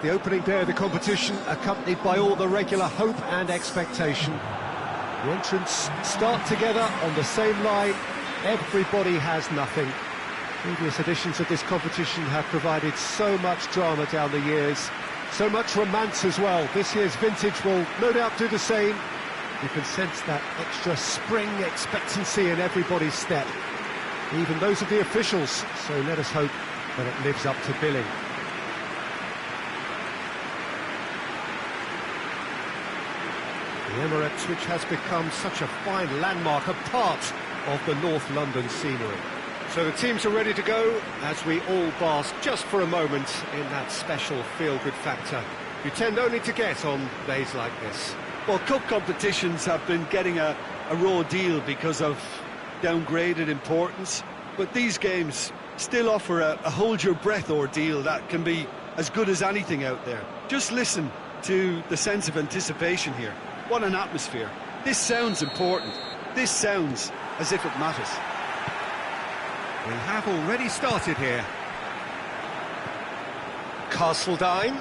the opening day of the competition, accompanied by all the regular hope and expectation. The entrants start together on the same line. Everybody has nothing. Previous editions of this competition have provided so much drama down the years, so much romance as well. This year's vintage will no doubt do the same. You can sense that extra spring expectancy in everybody's step, even those of the officials, so let us hope that it lives up to billing. The Emirates, which has become such a fine landmark, a part of the North London scenery. So the teams are ready to go, as we all bask just for a moment in that special feel-good factor you tend only to get on days like this. Well, cup competitions have been getting a raw deal because of downgraded importance, but these games still offer a hold-your-breath ordeal that can be as good as anything out there. Just listen to the sense of anticipation here. What an atmosphere. This sounds important. This sounds as if it matters. We have already started here. Castledine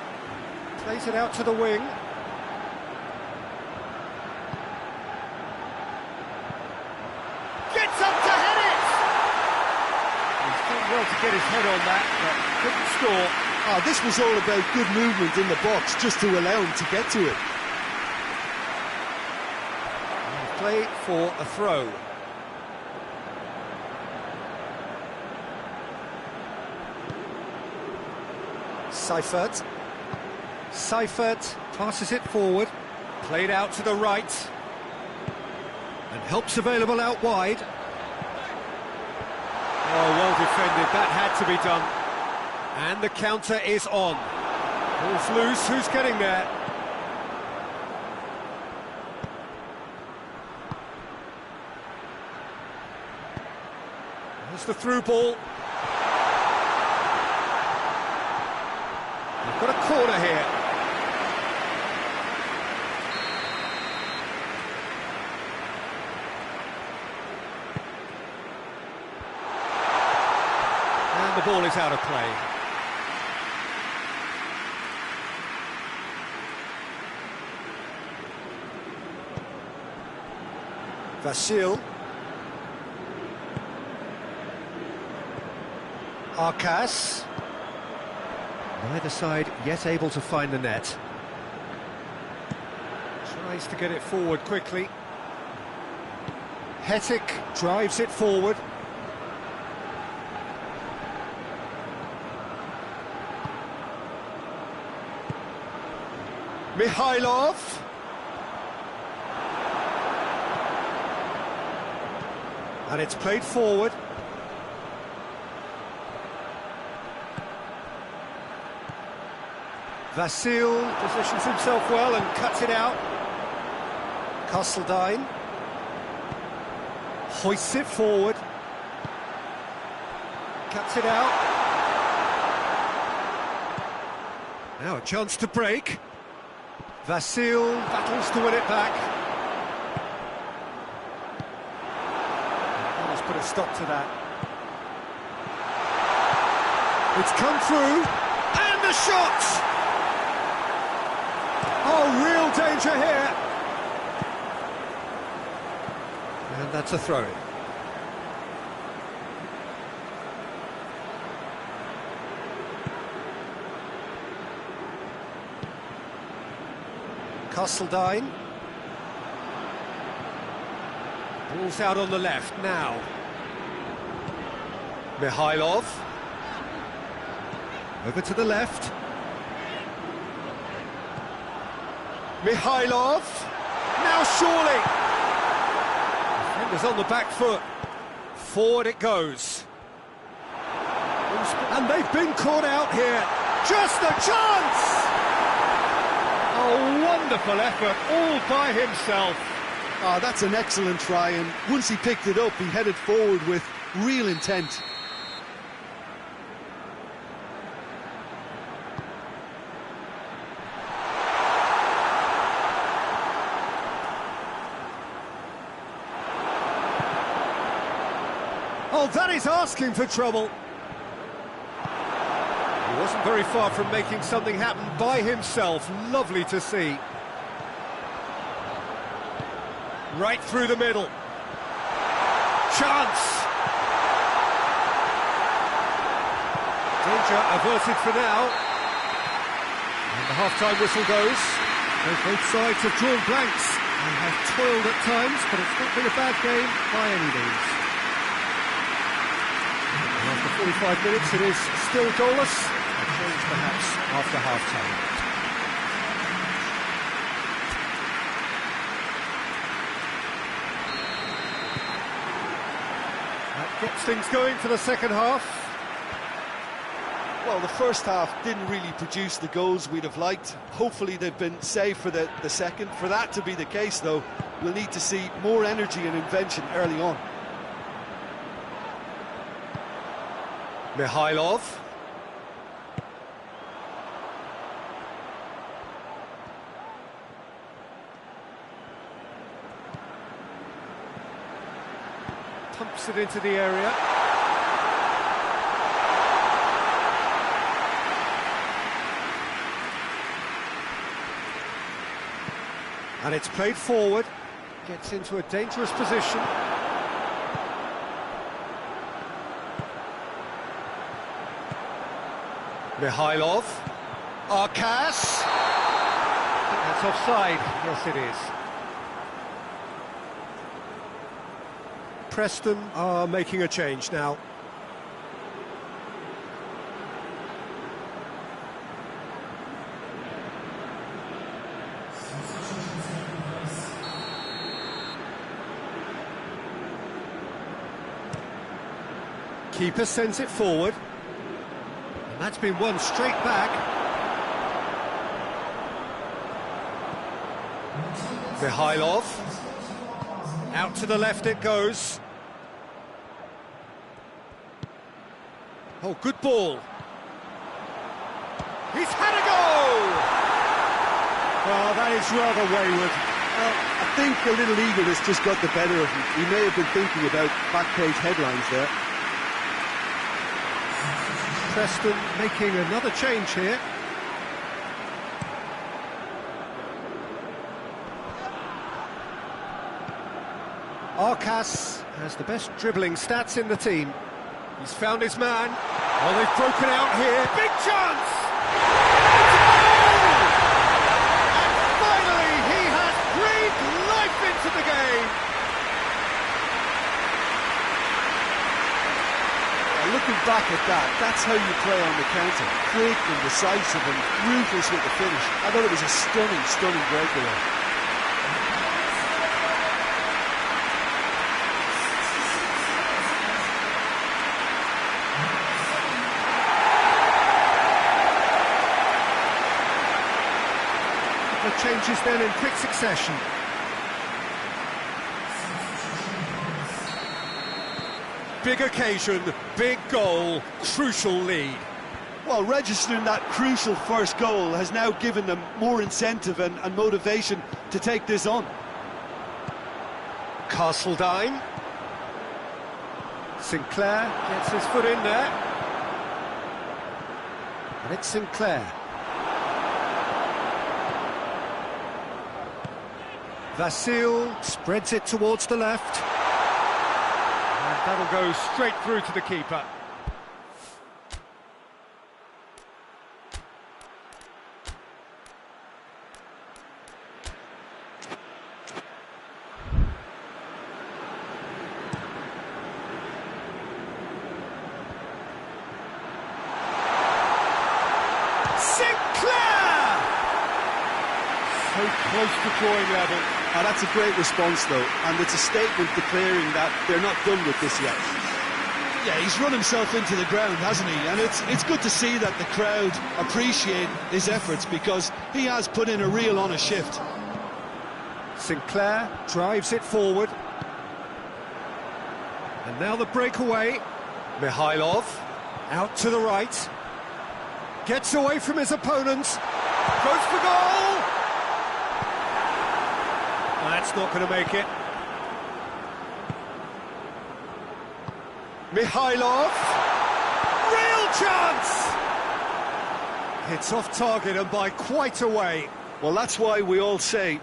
plays it out to the wing. Gets up to head it! He's done well to get his head on that, but couldn't score. Oh, this was all about good movement in the box, just to allow him to get to it. And play for a throw. Seifert passes it forward, played out to the right, and help's available out wide. Oh, well defended, that had to be done. And the counter is on. Ball's loose, who's getting there? There's the through ball. We've got a corner here. And the ball is out of play. Vasil. Arcas. Neither side yet able to find the net. Tries to get it forward quickly. Hetic drives it forward. Mikhailov. And it's played forward. Vasil positions himself well and cuts it out. Castledine hoists it forward. Cuts it out. Now a chance to break. Vasil battles to win it back. Let's put a stop to that. It's come through. And the shot! Oh, real danger here. And that's a throw-in. Castledine. Ball's out on the left now. Mikhailov. Over to the left. Mikhailov, now surely. Defenders on the back foot. Forward it goes. And they've been caught out here. Just a chance! A wonderful effort, all by himself. Oh, that's an excellent try, and once he picked it up, he headed forward with real intent. Oh, that is asking for trouble. Wasn't very far from making something happen by himself. Lovely to see. Right through the middle. Chance! Danger averted for now. And the half-time whistle goes. Both sides have drawn blanks. They have toiled at times, but it's not been a bad game by any means. And after 45 minutes, it is still goalless. A change perhaps after half-time. That gets things going for the second half. Well, the first half didn't really produce the goals we'd have liked. Hopefully they've been saved for the second. For that to be the case, though, we'll need to see more energy and invention early on. Mikhailov. Pumps it into the area. And it's played forward, gets into a dangerous position. Mikhailov. Arkas. I think that's offside. Yes, it is. Preston are making a change now. Keeper sends it forward, and that's been won straight back. Mikhailov, out to the left it goes. Oh, good ball. He's had a goal! Well, that is rather wayward. Well, I think a little eagerness just got the better of him. He may have been thinking about back-page headlines there. Preston making another change here. Arkas has the best dribbling stats in the team. He's found his man. Oh, they've broken out here. Big chance! And finally, he has breathed life into the game. Looking back at that, that's how you play on the counter. Quick and decisive and ruthless with the finish. I thought it was a stunning, stunning breakaway. The changes then in quick succession. Big occasion, big goal, crucial lead. Well, registering that crucial first goal has now given them more incentive and motivation to take this on. Castledine. Sinclair gets his foot in there. And it's Sinclair. Vasil spreads it towards the left. That'll go straight through to the keeper. Sinclair! So close to drawing level. Oh, that's a great response, though, and it's a statement declaring that they're not done with this yet. Yeah, he's run himself into the ground, hasn't he? And it's good to see that the crowd appreciate his efforts because he has put in a real honest shift. Sinclair drives it forward. And now the breakaway. Mikhailov out to the right. Gets away from his opponents. Goes for goal! That's not going to make it. Mikhailov. Real chance! It's off target and by quite a way. Well, that's why we all say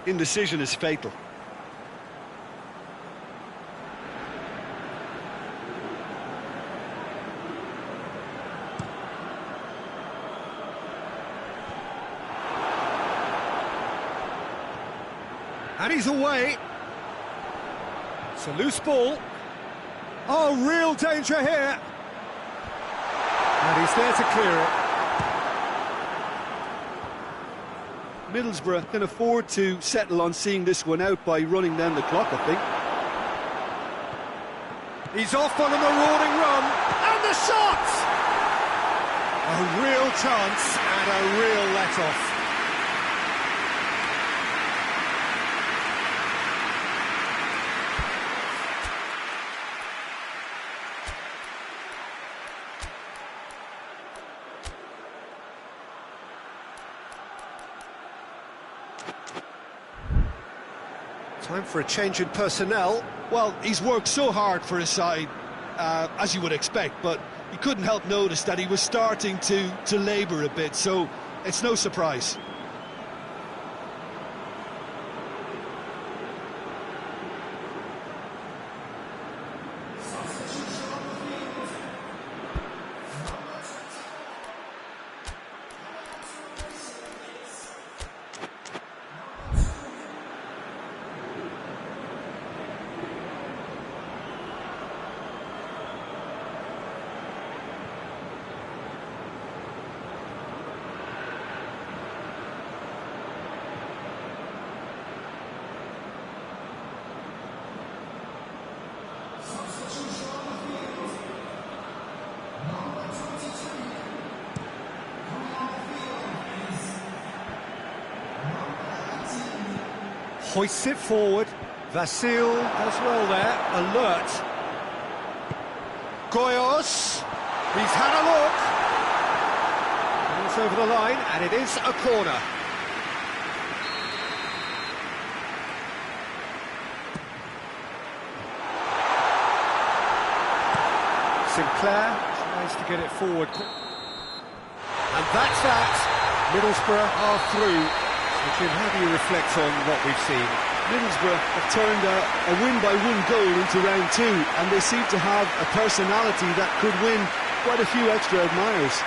indecision is fatal. And he's away. It's a loose ball. Oh, real danger here. And he's there to clear it. Middlesbrough can afford to settle on seeing this one out by running down the clock, I think. He's off on a marauding run. And the shot! A real chance and a real let-off. Time for a change in personnel. Well, he's worked so hard for his side, as you would expect, but you couldn't help notice that he was starting to labour a bit, so it's no surprise. Hoists it forward. Vasil does well there. Alert. Goyos. He's had a look. It's over the line, and it is a corner. Sinclair tries to get it forward. And that's that. Middlesbrough are through. Jim, how do you reflect on what we've seen? Middlesbrough have turned a win-by-one goal into round two, and they seem to have a personality that could win quite a few extra admirers.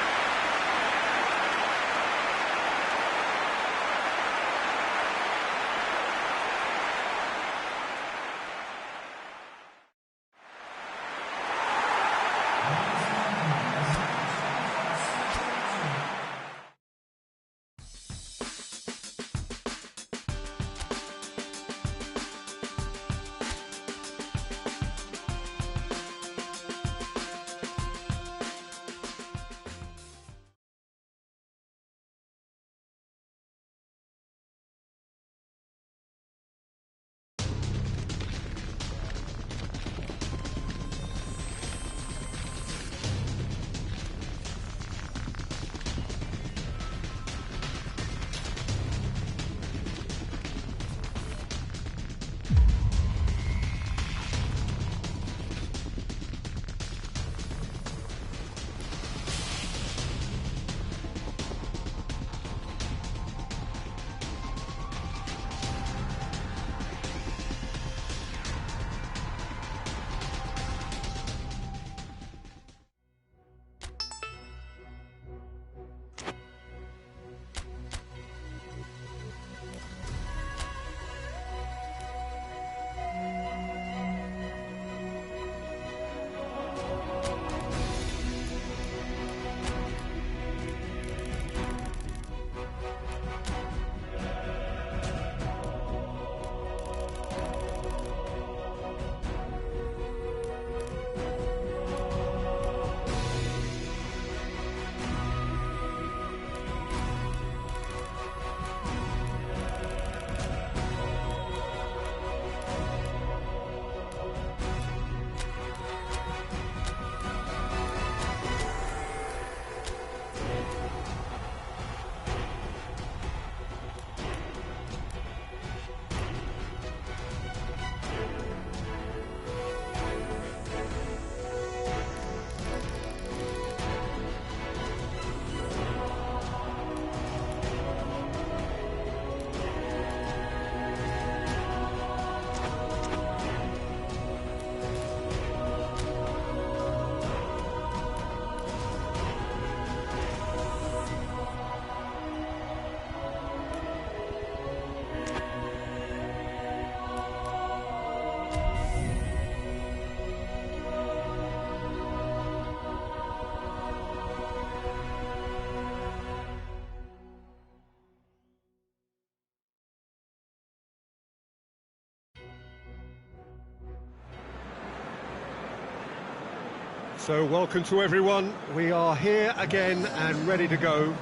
So welcome to everyone. We are here again and ready to go.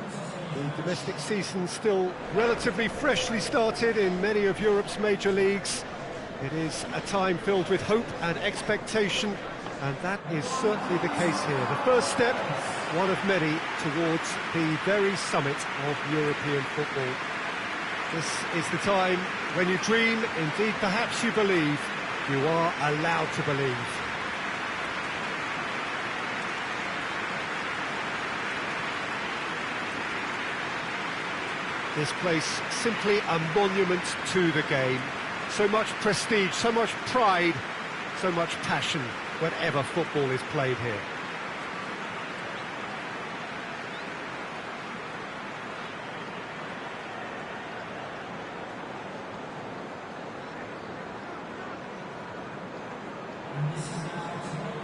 The domestic season still relatively freshly started in many of Europe's major leagues. It is a time filled with hope and expectation, and that is certainly the case here. The first step, one of many, towards the very summit of European football. This is the time when you dream, indeed perhaps you believe, you are allowed to believe. This place simply a monument to the game. So much prestige, so much pride, so much passion whenever football is played here.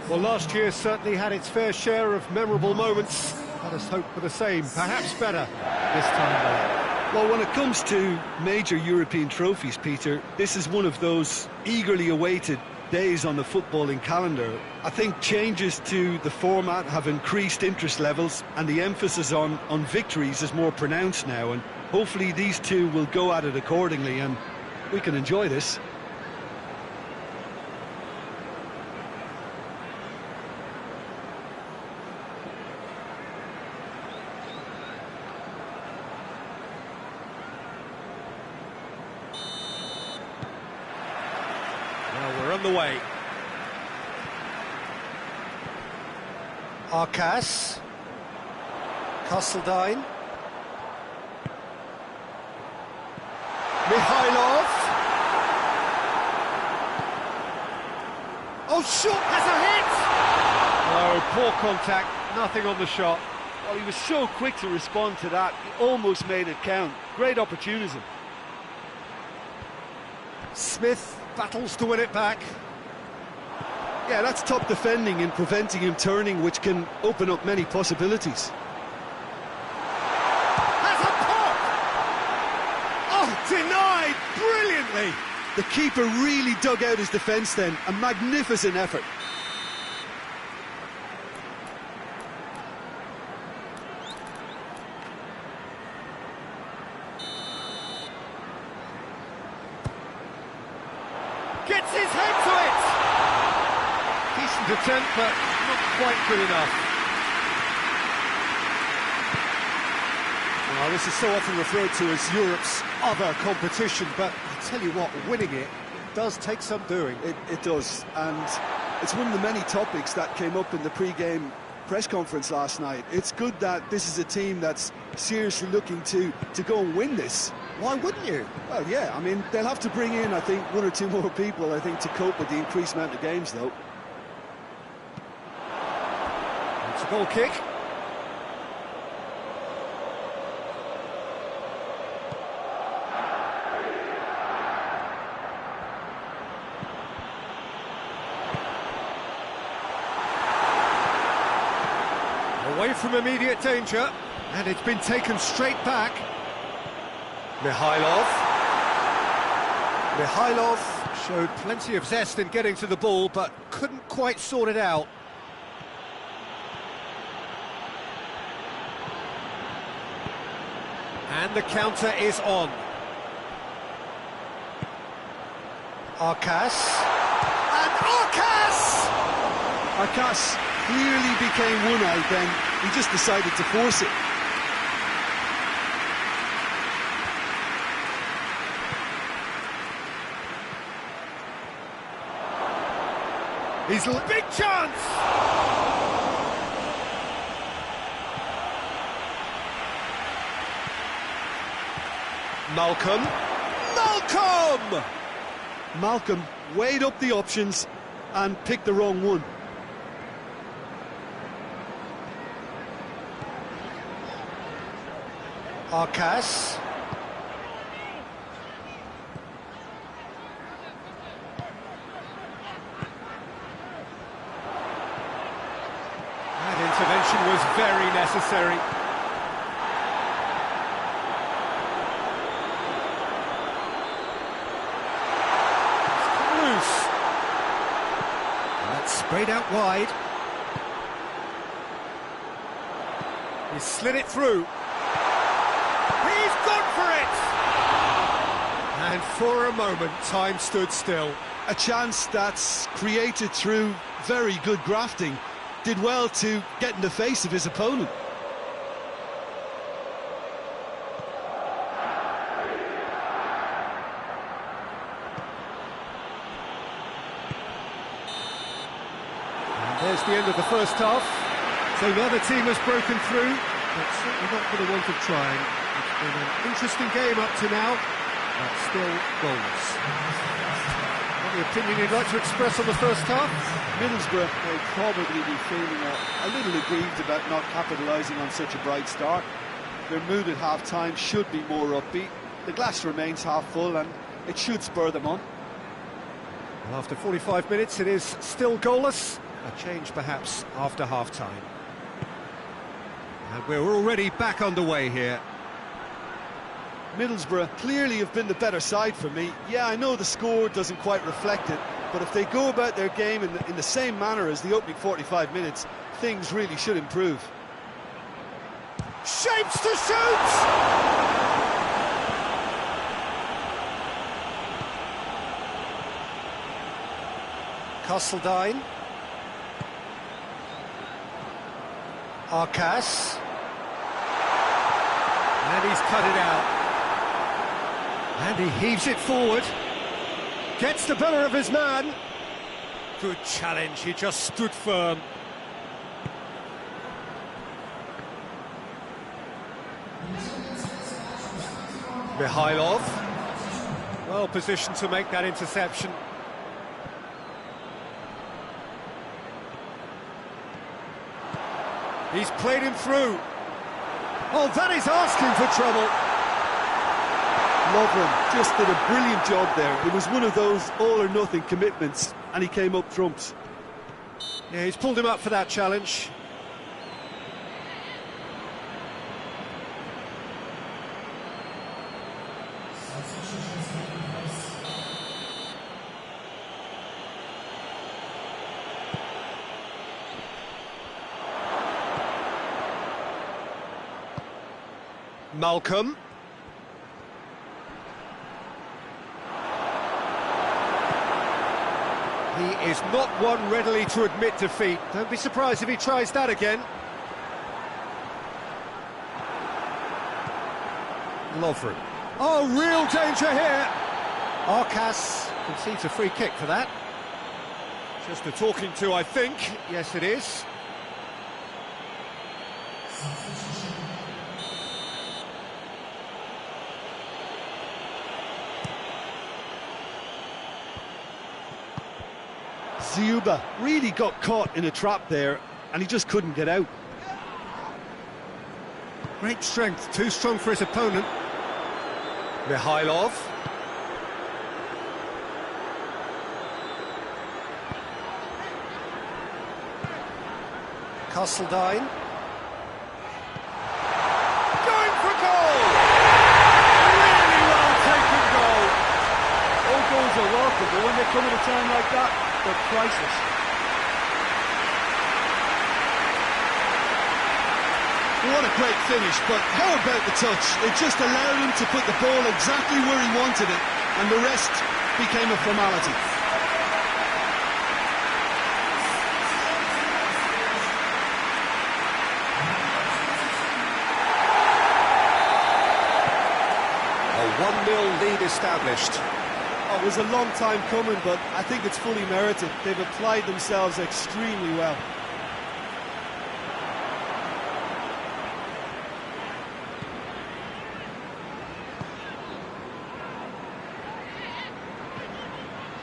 Well, last year certainly had its fair share of memorable moments. Let us hope for the same, perhaps better this time around. Well, when it comes to major European trophies, Peter, this is one of those eagerly awaited days on the footballing calendar. I think changes to the format have increased interest levels, and the emphasis on victories is more pronounced now, and hopefully these two will go at it accordingly and we can enjoy this. We're on the way. Arcas. Castledine. Mikhailov. Oh, shot has a hit! Oh, poor contact, nothing on the shot. Well, he was so quick to respond to that, he almost made it count. Great opportunism. Smith battles to win it back. Yeah, that's top defending and preventing him turning, which can open up many possibilities. Has a pop! Oh, denied brilliantly! The keeper really dug out his defence then, a magnificent effort. Gets his head to it! Decent attempt, but not quite good enough. Well, this is so often referred to as Europe's other competition, but I tell you what, winning it does take some doing. It does, and it's one of the many topics that came up in the pre-game press conference last night. It's good that this is a team that's seriously looking to go and win this. Why wouldn't you? Well, yeah, I mean, they'll have to bring in, I think, one or two more people, I think, to cope with the increased amount of games, though. It's a goal kick. Away from immediate danger, and it's been taken straight back. Mikhailov showed plenty of zest in getting to the ball, but couldn't quite sort it out. And the counter is on. Arcas. And Arcas! Arcas clearly became one out then. He just decided to force it. He's a big chance! Malcolm. Malcolm weighed up the options and picked the wrong one. Arcas. That intervention was very necessary. It's come loose. That's sprayed out wide. He slid it through. He's gone for it! And for a moment, time stood still. A chance that's created through very good grafting. Did well to get in the face of his opponent. There's the end of the first half. So neither team has broken through, but certainly not for the want of trying. It's been an interesting game up to now, but still goalless. Any opinion you'd like to express on the first half? Middlesbrough will probably be feeling a little aggrieved about not capitalising on such a bright start. Their mood at half-time should be more upbeat. The glass remains half full and it should spur them on. Well, after 45 minutes it is still goalless. A change perhaps after half-time. And we're already back underway here. Middlesbrough clearly have been the better side for me. Yeah, I know the score doesn't quite reflect it, but if they go about their game in the same manner as the opening 45 minutes, things really should improve. Shapes to shoot! Castledine. Arcas. And he's cut it out. And he heaves it forward. Gets the better of his man. Good challenge, he just stood firm. Mikhailov. Well positioned to make that interception. He's played him through. Oh, that is asking for trouble. Lovren just did a brilliant job there. It was one of those all-or-nothing commitments, and he came up trumps. Yeah, he's pulled him up for that challenge. Malcolm. He is not one readily to admit defeat. Don't be surprised if he tries that again. Lovren. Oh, real danger here. Arcas concedes a free kick for that. Just a talking to, I think. Yes, it is. Ziuba really got caught in a trap there, and he just couldn't get out. Great strength, too strong for his opponent. Mikhailov. Castledine. Going for goal! Really well taken goal. All goals are welcome, but when they come at a time like that, they're priceless. What a great finish, but how about the touch? It just allowed him to put the ball exactly where he wanted it, and the rest became a formality. A 1-0 lead established. Oh, it was a long time coming, but I think it's fully merited. They've applied themselves extremely well.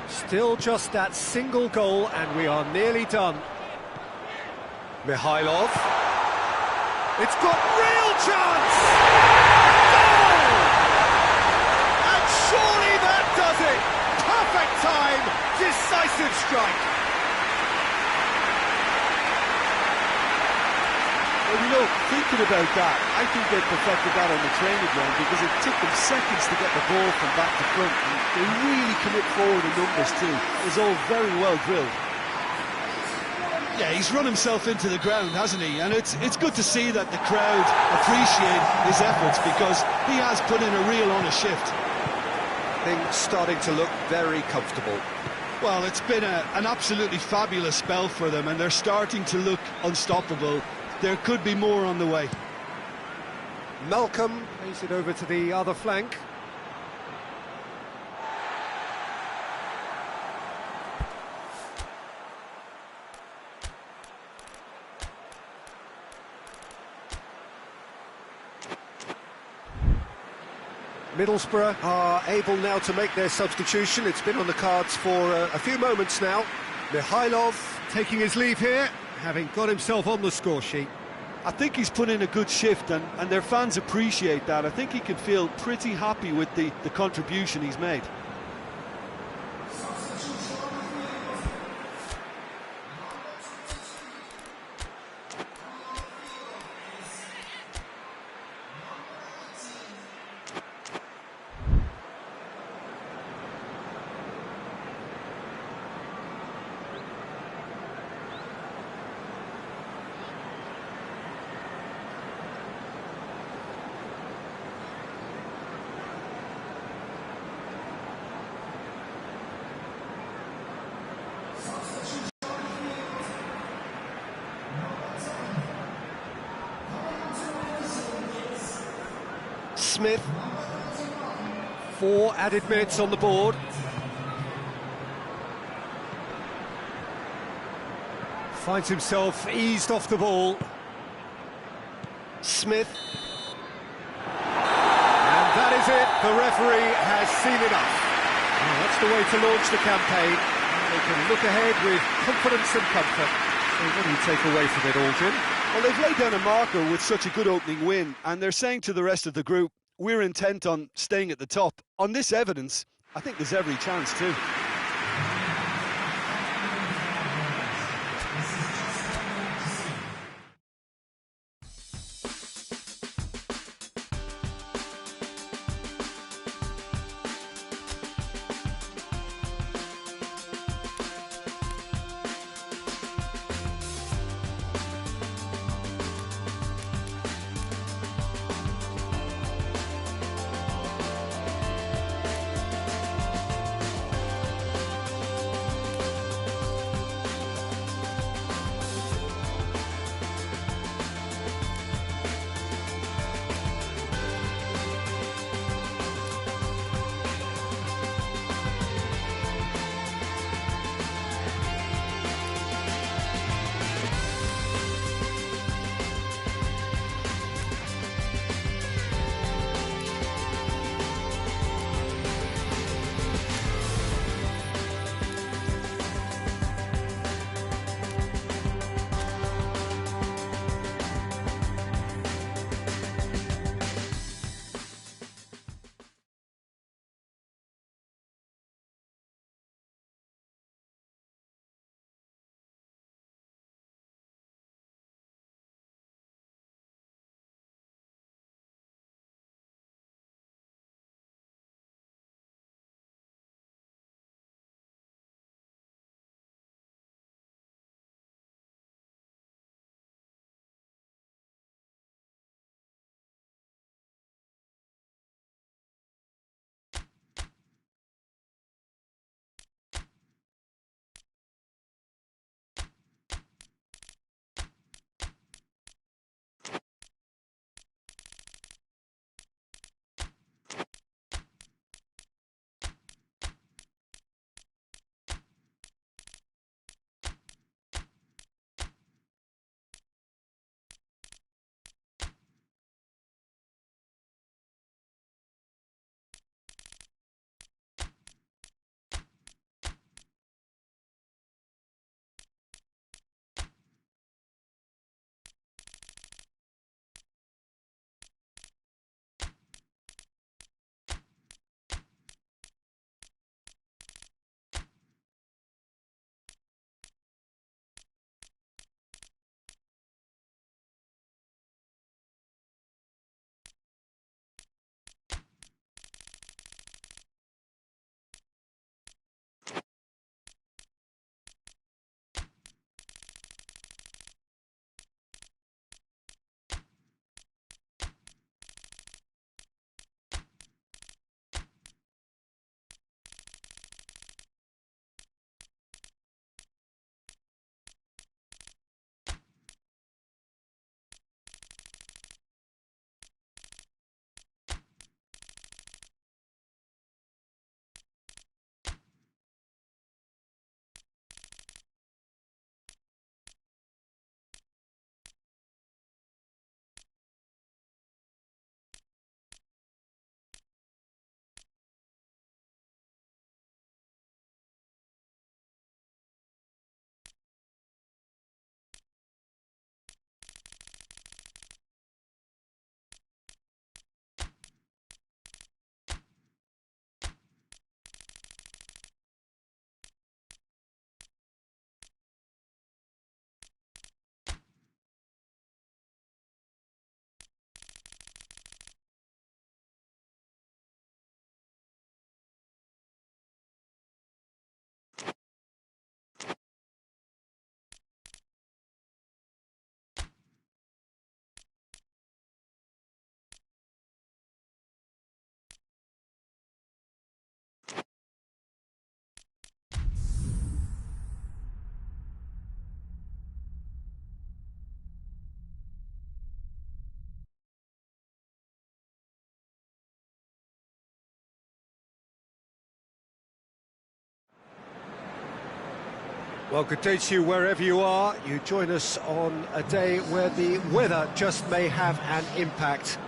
Still just that single goal, and we are nearly done. Mikhailov. It's got real chance! Goal! And surely that does it! Perfect time, decisive strike. Well, you know, thinking about that, I think they perfected that on the training ground because it took them seconds to get the ball from back to front. And they really commit forward in numbers too. It was all very well drilled. Yeah, he's run himself into the ground, hasn't he? And it's good to see that the crowd appreciate his efforts, because he has put in a real honest shift. Things starting to look very comfortable. Well, it's been an absolutely fabulous spell for them, and they're starting to look unstoppable. There could be more on the way. Malcolm plays it over to the other flank. Middlesbrough are able now to make their substitution. It's been on the cards for a few moments now. Mikhailov taking his leave here, having got himself on the score sheet. I think he's put in a good shift, and their fans appreciate that. I think he can feel pretty happy with the contribution he's made. Smith, 4 added minutes on the board. Finds himself eased off the ball. Smith. And that is it, the referee has seen enough. Well, that's the way to launch the campaign. They can look ahead with confidence and comfort. So what do you take away from it all, Jim? Well, they've laid down a marker with such a good opening win, and they're saying to the rest of the group, we're intent on staying at the top. On this evidence, I think there's every chance too. Well, good day to you wherever you are. You join us on a day where the weather just may have an impact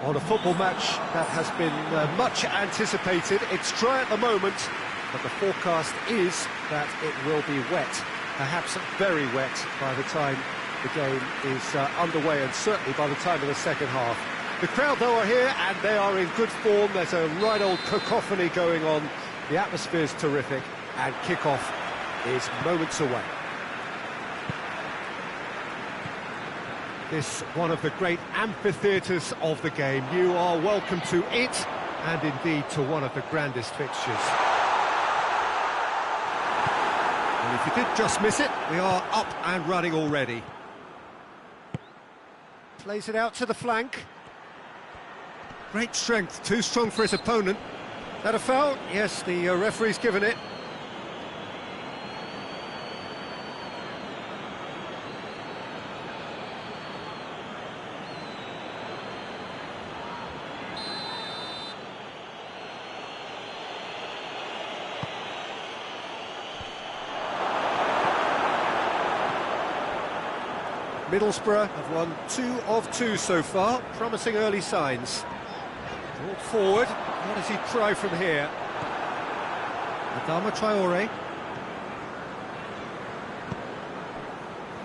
on a football match that has been much anticipated. It's dry at the moment, but the forecast is that it will be wet, perhaps very wet by the time the game is underway, and certainly by the time of the second half. The crowd, though, are here, and they are in good form. There's a right old cacophony going on. The atmosphere's terrific, and kick-off is moments away. This one of the great amphitheatres of the game. You are welcome to it, and indeed to one of the grandest fixtures. And if you did just miss it, we are up and running already. Plays it out to the flank. Great strength, too strong for his opponent. That a foul? Yes, the referee's given it. Middlesbrough have won 2 of 2 so far, promising early signs. Brought forward, what does he try from here? Adama Traore.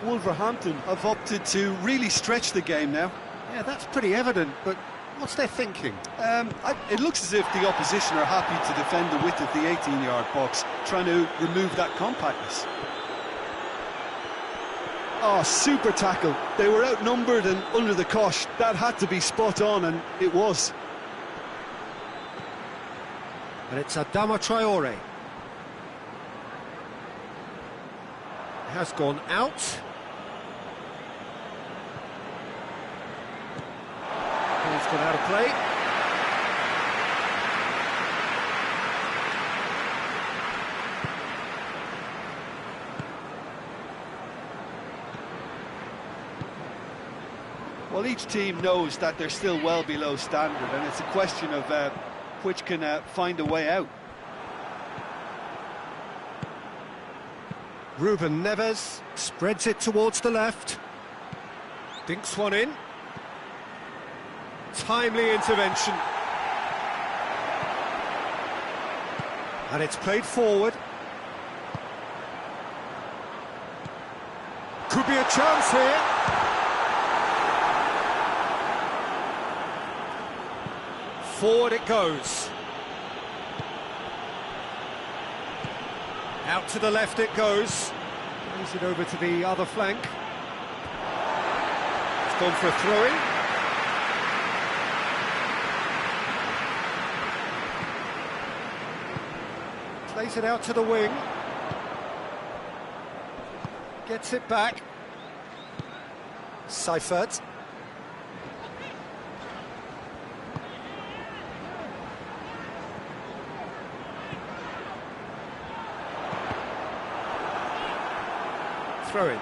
Wolverhampton have opted to really stretch the game now. Yeah, that's pretty evident, but what's their thinking? It looks as if the opposition are happy to defend the width of the 18-yard box, trying to remove that compactness. Oh, super tackle. They were outnumbered and under the cosh. That had to be spot on, and it was. And it's Adama Traore. Has gone out. Ball's gone out of play. Well, each team knows that they're still well below standard, and it's a question of which can find a way out. Ruben Neves spreads it towards the left. Dinks one in. Timely intervention. And it's played forward. Could be a chance here. Forward it goes. Out to the left it goes. Plays it over to the other flank. It's gone for a throw-in. Plays it out to the wing. Gets it back. Seifert. Throw in.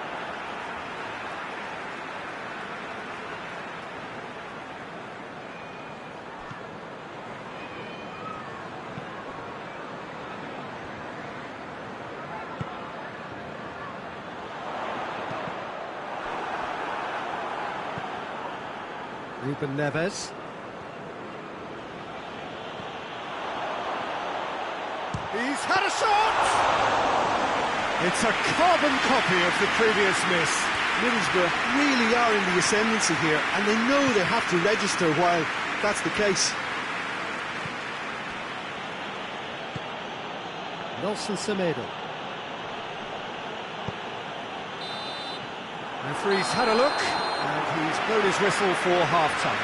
Ruben Neves. He's had a shot! It's a carbon copy of the previous miss. Middlesbrough really are in the ascendancy here, and they know they have to register while that's the case. Nelson Semedo. Referee's had a look, and he's blown his whistle for half-time.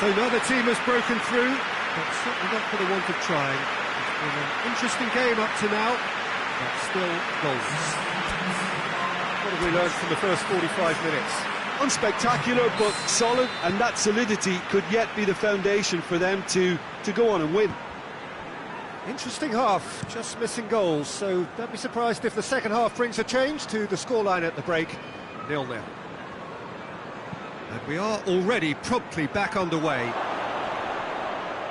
So neither team has broken through, but certainly not for the want of trying. It's been an interesting game up to now, but still goals. What have we learned from the first 45 minutes? Unspectacular, but solid, and that solidity could yet be the foundation for them to go on and win. Interesting half, just missing goals, so don't be surprised if the second half brings a change to the scoreline at the break, 0-0. And we are already promptly back underway.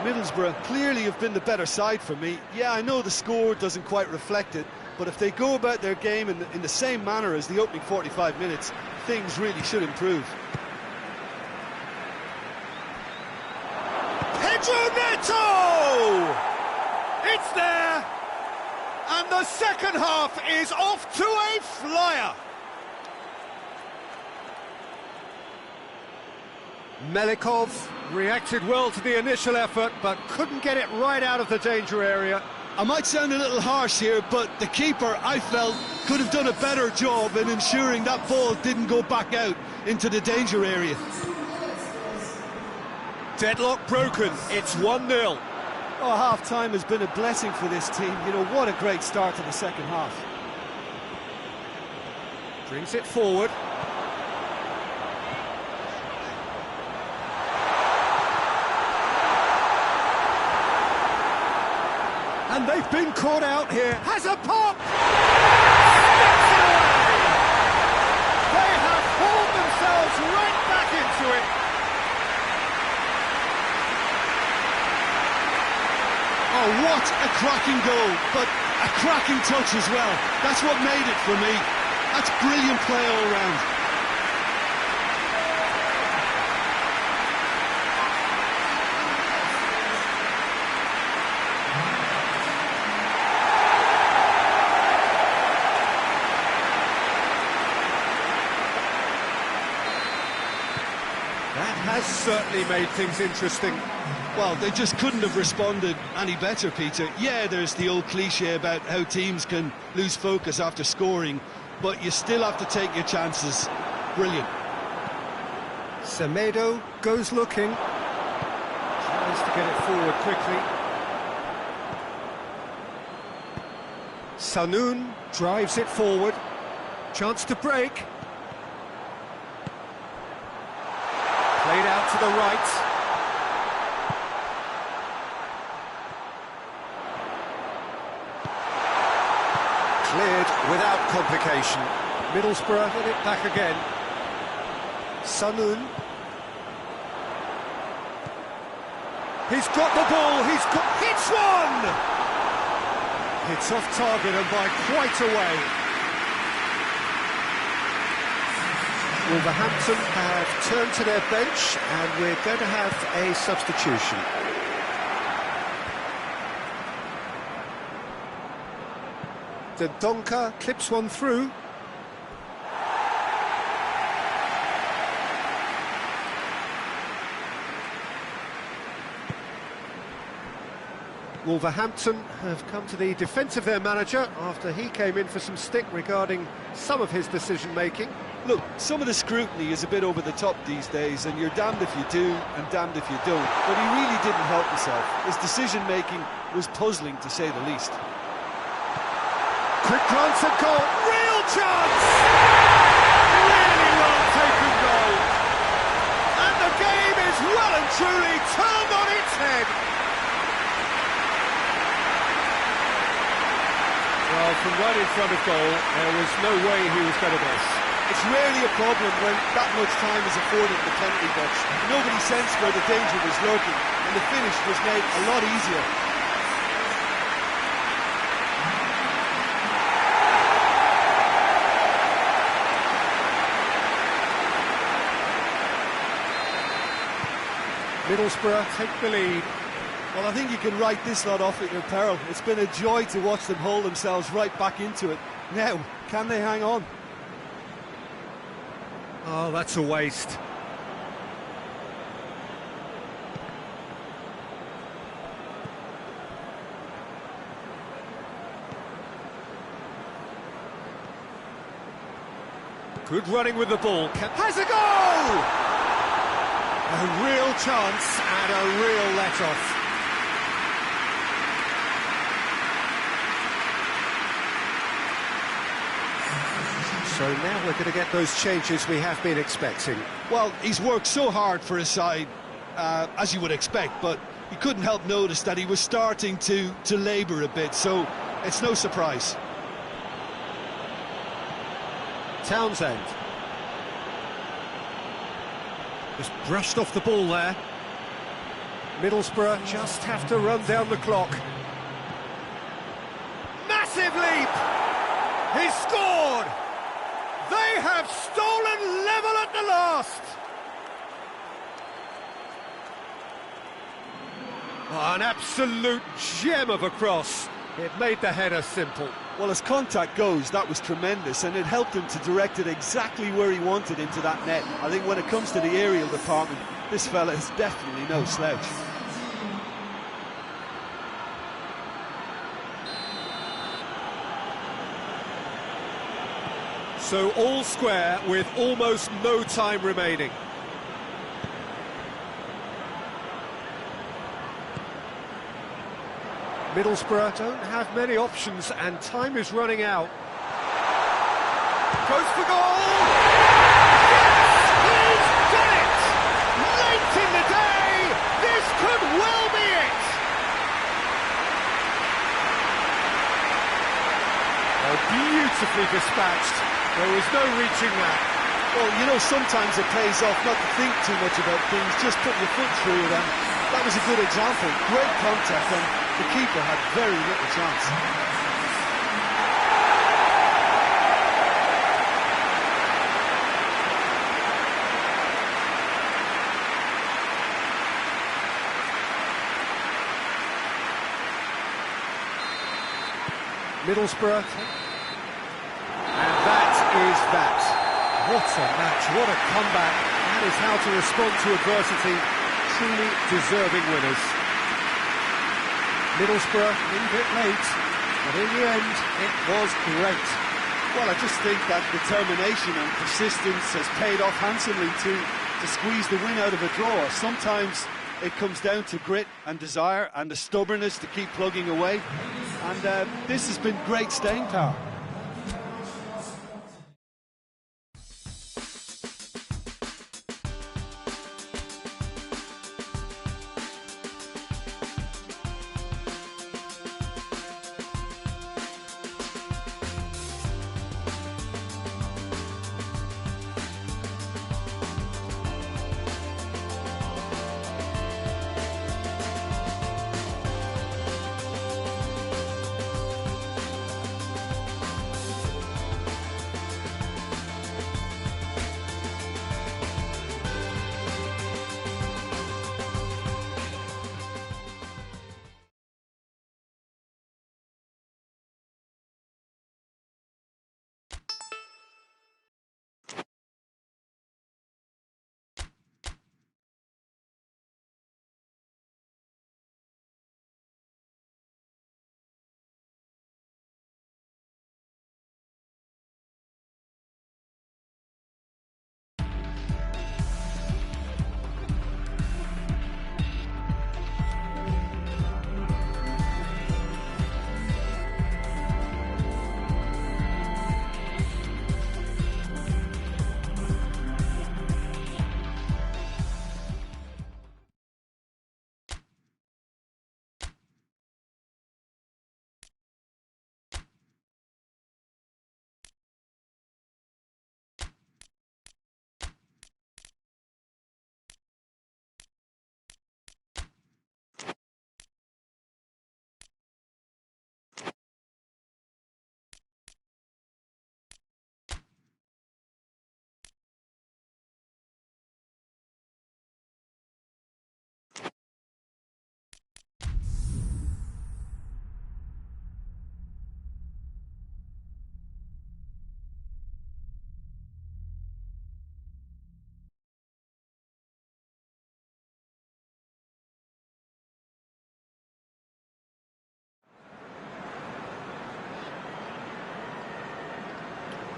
Middlesbrough clearly have been the better side for me. Yeah, I know the score doesn't quite reflect it, but if they go about their game in the same manner as the opening 45 minutes, things really should improve. Pedro Neto! It's there! And the second half is off to a flyer! Melikov reacted well to the initial effort, but couldn't get it right out of the danger area. I might sound a little harsh here, but the keeper, I felt, could have done a better job in ensuring that ball didn't go back out into the danger area. Deadlock broken, it's 1-0. Oh, half-time has been a blessing for this team. You know, what a great start to the second half. Brings it forward. And they've been caught out here. Has a pop! Steps it away! They have hauled themselves right back into it. Oh, what a cracking goal, but a cracking touch as well. That's what made it for me. That's brilliant play all round. That has certainly made things interesting. Well, they just couldn't have responded any better, Peter. Yeah, there's the old cliche about how teams can lose focus after scoring, but you still have to take your chances. Brilliant. Semedo goes looking. Tries to get it forward quickly. Sanoun drives it forward. Chance to break. Played out to the right. Cleared without complication. Middlesbrough get it back again. Sanoun. He's got the ball, hits one! Hits off target and by quite a way. Wolverhampton have turned to their bench and we're going to have a substitution. Dendoncker clips one through. Wolverhampton have come to the defence of their manager after he came in for some stick regarding some of his decision-making. Look, some of the scrutiny is a bit over the top these days, and you're damned if you do and damned if you don't. But he really didn't help himself. His decision-making was puzzling, to say the least. Quick glance at goal, real chance! Really well taken goal. And the game is well and truly turned on its head. Well, from right in front of goal, there was no way he was going to miss. It's rarely a problem when that much time is afforded in the penalty box. Nobody sensed where the danger was lurking, and the finish was made a lot easier. Middlesbrough take the lead. Well, I think you can write this lot off at your peril. It's been a joy to watch them hold themselves right back into it. Now, can they hang on? Oh, that's a waste. Good running with the ball. Has a goal! A real chance and a real let-off. So now we're going to get those changes we have been expecting. Well, he's worked so hard for his side, as you would expect, but you couldn't help notice that he was starting to labour a bit, so it's no surprise. Townsend. Just brushed off the ball there. Middlesbrough just have to run down the clock. Massive leap! He scored! They have stolen level at the last! Oh, an absolute gem of a cross. It made the header simple. Well, as contact goes, that was tremendous, and it helped him to direct it exactly where he wanted into that net. I think when it comes to the aerial department, this fella is definitely no slouch. So all square with almost no time remaining. Middlesbrough don't have many options and time is running out. Goes for goal! Yes! He's done it! Late in the day! This could well be it! Oh, beautifully dispatched. There was no reaching that. Well, you know, sometimes it pays off not to think too much about things, just put your foot through it, and that was a good example. Great contact, and the keeper had very little chance. Middlesbrough. And that is that. What a match, what a comeback. That is how to respond to adversity. Truly deserving winners. Middlesbrough, a little bit late, but in the end, it was great. Well, I just think that determination and persistence has paid off handsomely to squeeze the win out of a draw. Sometimes it comes down to grit and desire and the stubbornness to keep plugging away. And this has been great staying power.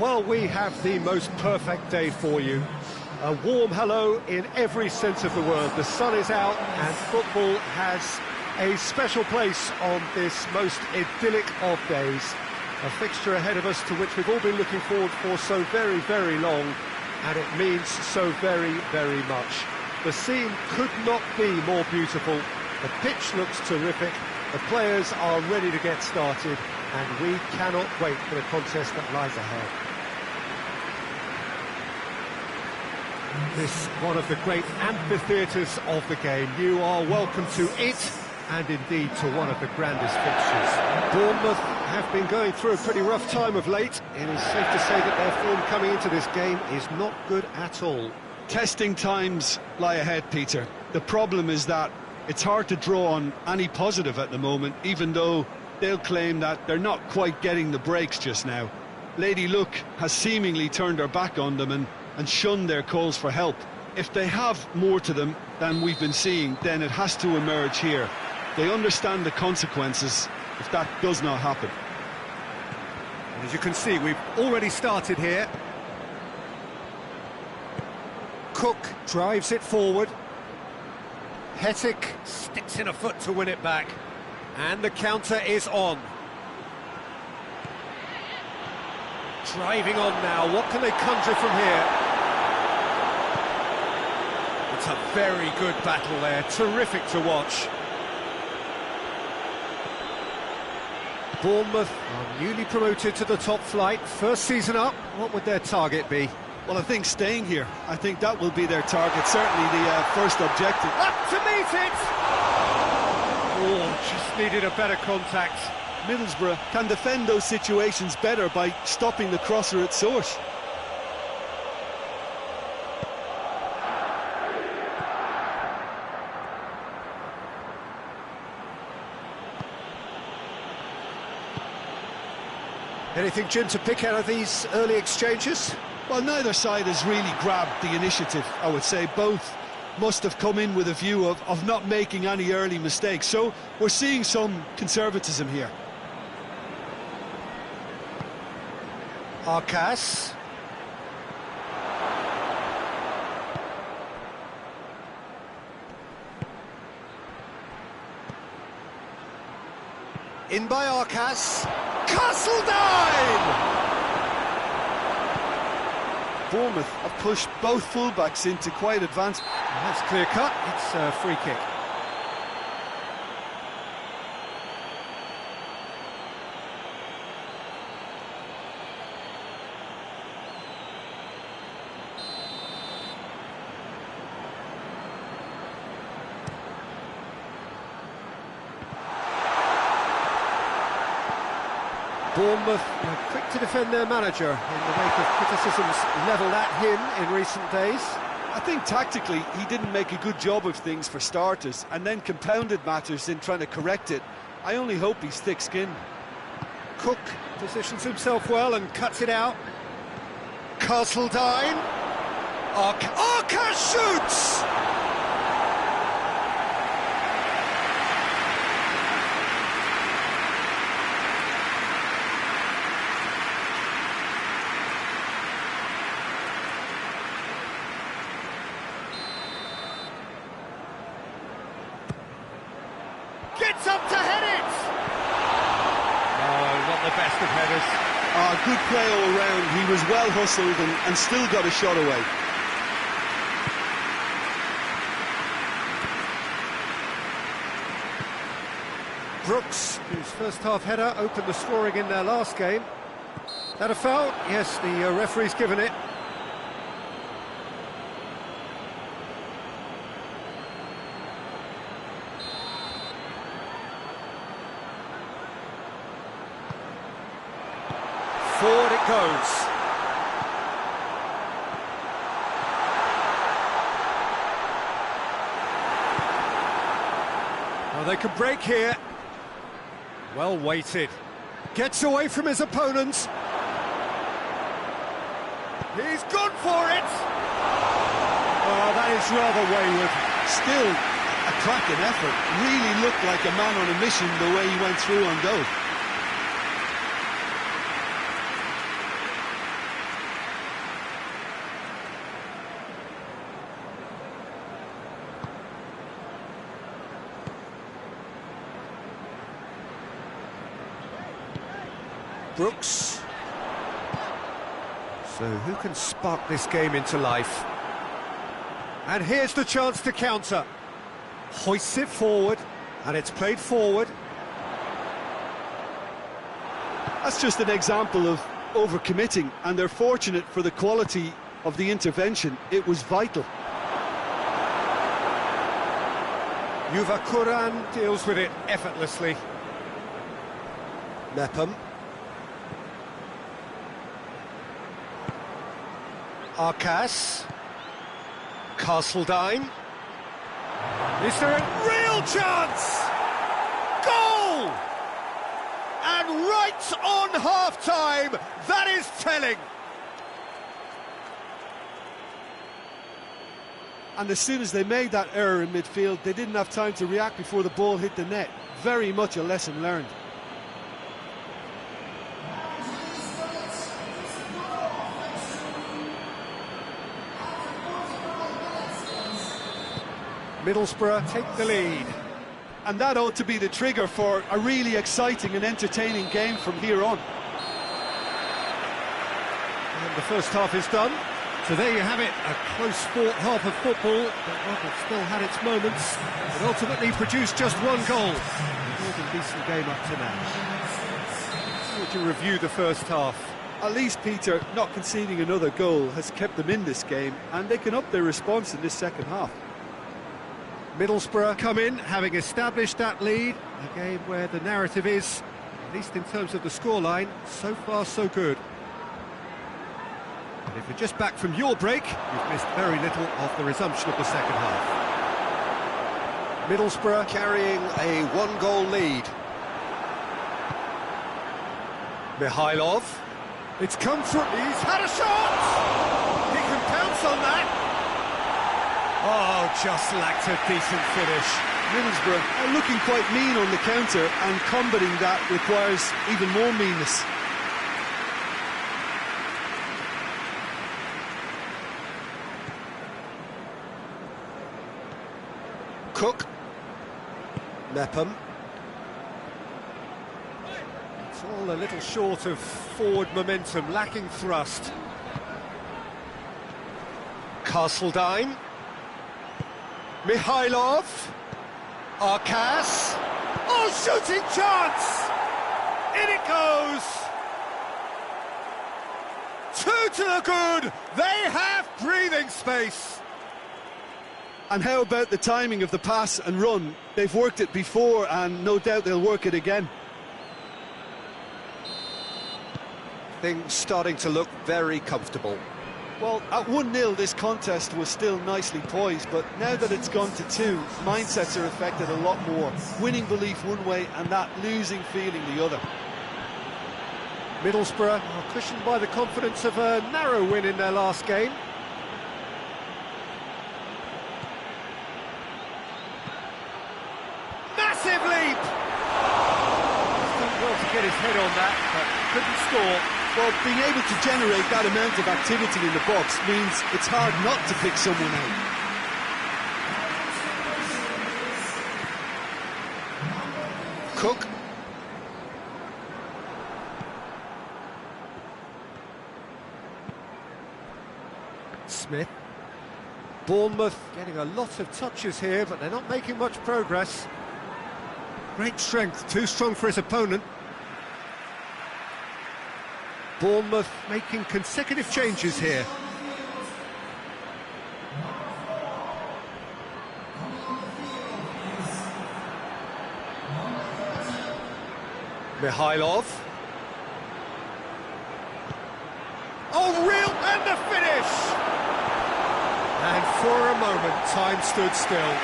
Well, we have the most perfect day for you. A warm hello in every sense of the word. The sun is out and football has a special place on this most idyllic of days. A fixture ahead of us to which we've all been looking forward for so very, very long, and it means so very, very much. The scene could not be more beautiful. The pitch looks terrific. The players are ready to get started, and we cannot wait for the contest that lies ahead. This one of the great amphitheatres of the game. You are welcome to it, and indeed to one of the grandest fixtures. Bournemouth have been going through a pretty rough time of late. It is safe to say that their form coming into this game is not good at all. Testing times lie ahead, Peter. The problem is that it's hard to draw on any positive at the moment, even though they'll claim that they're not quite getting the breaks just now. Lady Luck has seemingly turned her back on them and shunned their calls for help. If they have more to them than we've been seeing, then it has to emerge here. They understand the consequences if that does not happen. And as you can see, we've already started here. Cook drives it forward. Hettick sticks in a foot to win it back. And the counter is on. Driving on now, what can they conjure from here? It's a very good battle there, terrific to watch. Bournemouth are newly promoted to the top flight, first season up. What would their target be? Well, I think staying here. I think that will be their target, certainly the first objective. Up to meet it! Oh, just needed a better contact. Middlesbrough can defend those situations better by stopping the crosser at source. Anything, Jim, to pick out of these early exchanges? Well, neither side has really grabbed the initiative, I would say. Both must have come in with a view of not making any early mistakes. So we're seeing some conservatism here. Arcas. In by Arcas. Castledine! Bournemouth have pushed both fullbacks into quite advanced. That's clear cut, it's a free kick. Bournemouth were quick to defend their manager in the wake of criticisms levelled at him in recent days. I think tactically he didn't make a good job of things for starters, and then compounded matters in trying to correct it. I only hope he's thick-skinned. Cook positions himself well and cuts it out. Castledine. Arca shoots! Gets up to head it! Oh, not the best of headers. Good play all round. He was well hustled and still got a shot away. Brooks, whose first half header opened the scoring in their last game. That a foul? Yes, the referee's given it. Forward it goes. Well, they can break here. Well weighted. Gets away from his opponents. He's gone for it. Oh, that is rather wayward. Still a cracking effort. Really looked like a man on a mission the way he went through on goal. Brooks. So who can spark this game into life? And here's the chance to counter. Hoists it forward, and it's played forward. That's just an example of overcommitting, and they're fortunate for the quality of the intervention. It was vital. Yuva Kuran deals with it effortlessly. Mepham. Arcas. Castledine. Is there a real chance? Goal! And right on half-time, that is telling. And as soon as they made that error in midfield, they didn't have time to react before the ball hit the net. Very much a lesson learned. Middlesbrough take the lead. And that ought to be the trigger for a really exciting and entertaining game from here on. And the first half is done. So there you have it, a close-fought half of football, but well, it still had its moments. It ultimately produced just one goal. A more than decent game up to now. How would you review the first half? At least, Peter, not conceding another goal has kept them in this game, and they can up their response in this second half. Middlesbrough come in, having established that lead. A game where the narrative is, at least in terms of the scoreline, so far so good. And if you're just back from your break, you've missed very little of the resumption of the second half. Middlesbrough carrying a one-goal lead. Mikhailov. It's come through. He's had a shot! He can pounce on that. Oh, just lacked a decent finish. Middlesbrough are looking quite mean on the counter, and combating that requires even more meanness. Cook. Mepham. It's all a little short of forward momentum, lacking thrust. Castledine. Mikhailov. Arcas. Oh, shooting chance! In it goes! Two to the good! They have breathing space! And how about the timing of the pass and run? They've worked it before, and no doubt they'll work it again. Things starting to look very comfortable. Well, at 1-0 this contest was still nicely poised, but now that it's gone to 2, mindsets are affected a lot more. Winning belief one way and that losing feeling the other. Middlesbrough are cushioned by the confidence of a narrow win in their last game. Massive leap! He's done well to get his head on that, but couldn't score. Well, being able to generate that amount of activity in the box means it's hard not to pick someone out. Cook. Smith. Bournemouth getting a lot of touches here, but they're not making much progress. Great strength, too strong for his opponent. Bournemouth making consecutive changes here. Mikhailov. Oh, real, and the finish! And for a moment, time stood still.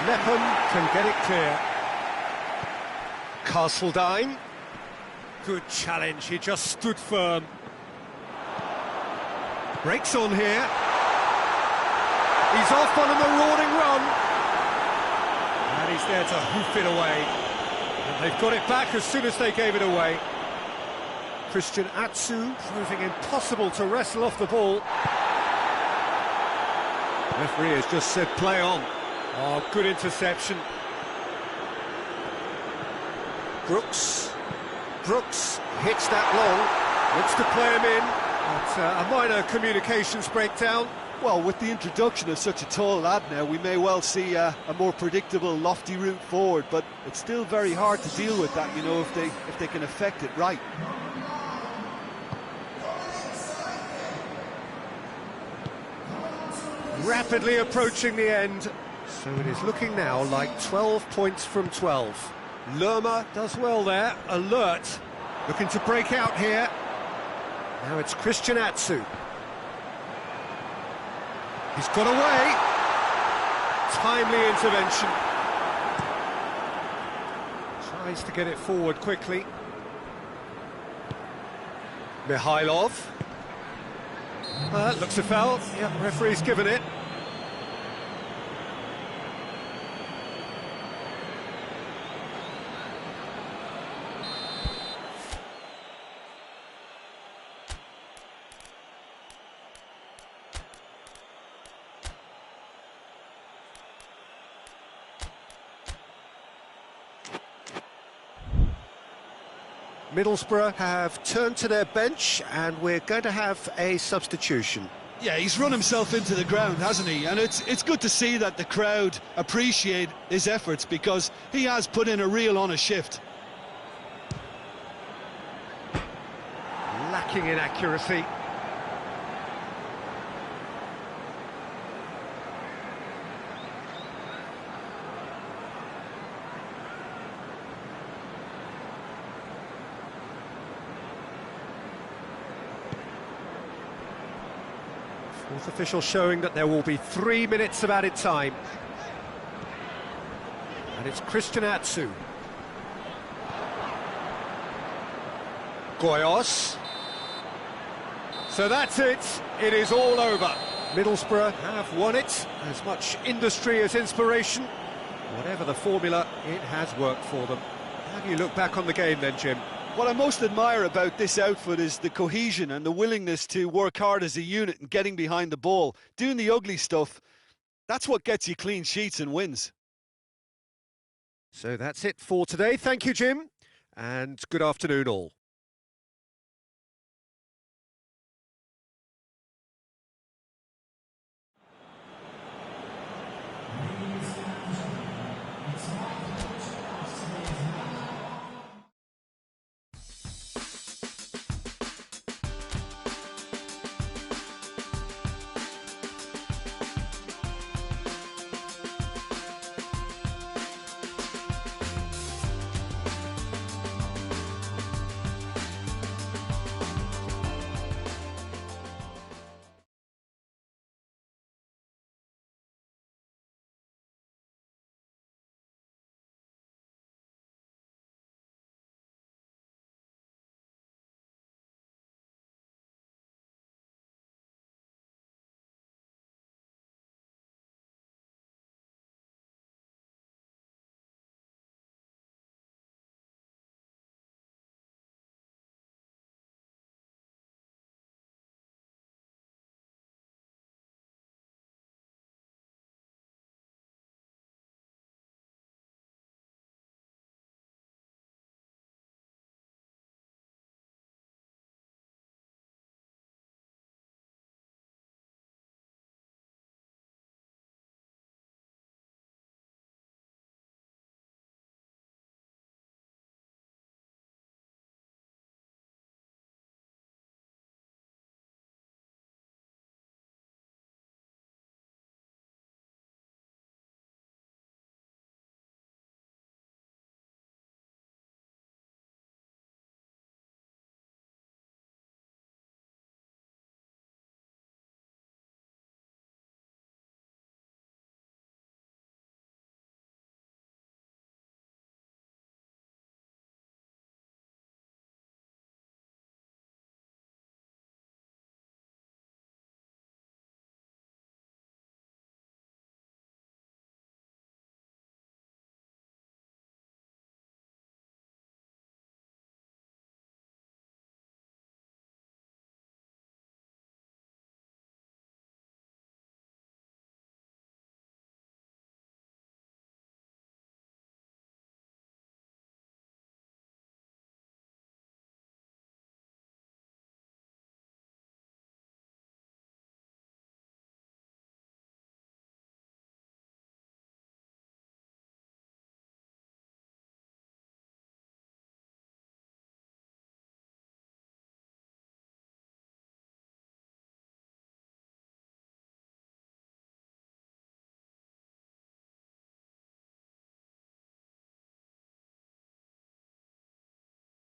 Mepham can get it clear. Castledine. Good challenge, he just stood firm. Breaks on here. He's off on a marauding run. And he's there to hoof it away. And they've got it back as soon as they gave it away. Christian Atsu proving impossible to wrestle off the ball. Referee has just said play on. Oh, good interception. Brooks hits that long, looks to play him in, but a minor communications breakdown. Well, with the introduction of such a tall lad now, we may well see a more predictable, lofty route forward, but it's still very hard to deal with that, you know, if they can affect it right. Rapidly approaching the end. So it is looking now like 12 points from 12. Lerma does well there, alert, looking to break out here. Now it's Christian Atsu. He's got away. Timely intervention. Tries to get it forward quickly. Mihailov. Looks a foul. Yep, referee's given it. Middlesbrough have turned to their bench and we're going to have a substitution. Yeah, he's run himself into the ground, hasn't he? And it's good to see that the crowd appreciate his efforts because he has put in a real honest shift. Lacking in accuracy. Fourth official showing that there will be 3 minutes of added time. And it's Christian Atsu. Goyos. So that's it. It is all over. Middlesbrough have won it. As much industry as inspiration. Whatever the formula, it has worked for them. How do you look back on the game then, Jim? What I most admire about this outfit is the cohesion and the willingness to work hard as a unit and getting behind the ball. Doing the ugly stuff, that's what gets you clean sheets and wins. So that's it for today. Thank you, Jim, and good afternoon all.